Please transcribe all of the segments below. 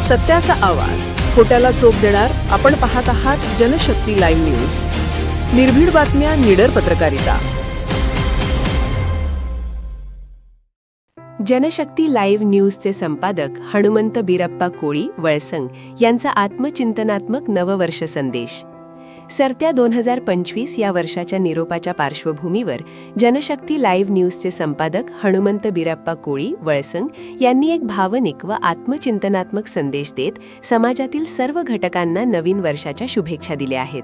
सत्याचा आवाज, खोट्याला चोप देणार. आपण पाहत आहात जनशक्ती लाईव्ह न्यूज. निर्भीड बातम्या, निडर पत्रकारिता. जनशक्ती लाईव्ह न्यूजचे संपादक हनुमंत बिरप्पा कोळी वळसंग यांचा आत्मचिंतनात्मक नववर्ष संदेश. सरत्या 2025 या वर्षाच्या निरोपाच्या पार्श्वभूमीवर जनशक्ती लाईव्ह न्यूजचे संपादक हनुमंत बिरप्पा कोळी वळसंग यांनी एक भावनिक व आत्मचिंतनात्मक संदेश देत समाजातील सर्व घटकांना नवीन वर्षाच्या शुभेच्छा दिल्या आहेत.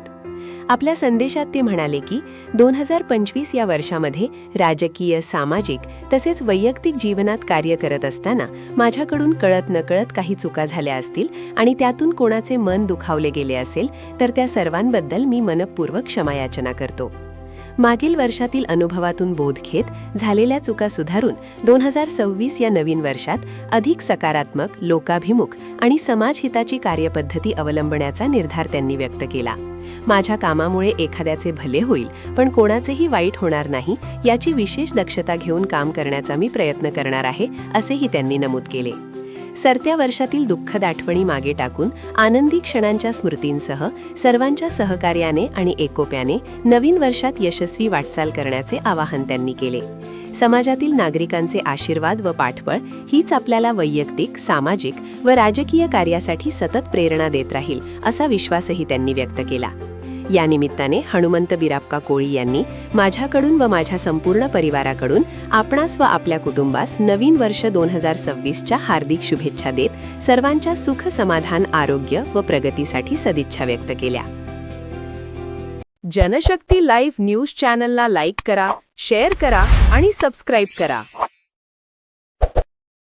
आपल्या संदेशात ते म्हणाले की 2025 या वर्षामध्ये राजकीय, सामाजिक तसेच वैयक्तिक जीवनात कार्य करत असताना माझ्याकडून कळत नकळत काही चुका झाल्या असतील आणि त्यातून कोणाचे मन दुखावले गेले असेल तर त्या सर्वांबद्दल मी मनःपूर्वक क्षमायाचना करतो. मागील वर्षातील अनुभवातून बोध घेत झालेल्या चुका सुधारून 2026 या नवीन वर्षात अधिक सकारात्मक, लोकाभिमुख आणि समाजहिताची कार्यपद्धती अवलंबण्याचा निर्धार त्यांनी व्यक्त केला. माझ्या कामामुळे एखाद्याचे भले होईल पण कोणाचेही वाईट होणार नाही याची विशेष दक्षता घेऊन काम करण्याचा मी प्रयत्न करणार आहे, असेही त्यांनी नमूद केले. सरत्या वर्षातील दुःखद आठवणी मागे टाकून आनंदी क्षणांच्या स्मृतींसह सर्वांच्या सहकार्याने आणि एकोप्याने नवीन वर्षात यशस्वी वाटचाल करण्याचे आवाहन त्यांनी केले. समाजातील नागरिकांचे आशीर्वाद व पाठबळ हीच आपल्याला वैयक्तिक, सामाजिक व राजकीय कार्यासाठी सतत प्रेरणा देत राहील, असा विश्वासही त्यांनी व्यक्त केला. या निमित्ताने हनुमंत बिराप्पा कोळी यांनी माझ्याकडून व माझ्या संपूर्ण परिवाराकडून आपणास व आपल्या कुटुंबास नवीन वर्ष 2026च्या हार्दिक शुभेच्छा देत सर्वांच्या सुख, समाधान, आरोग्य व प्रगतीसाठी सदिच्छा व्यक्त केल्या. जनशक्ती लाईव्ह न्यूज चॅनलला लाईक करा, शेअर करा आणि सबस्क्राईब करा.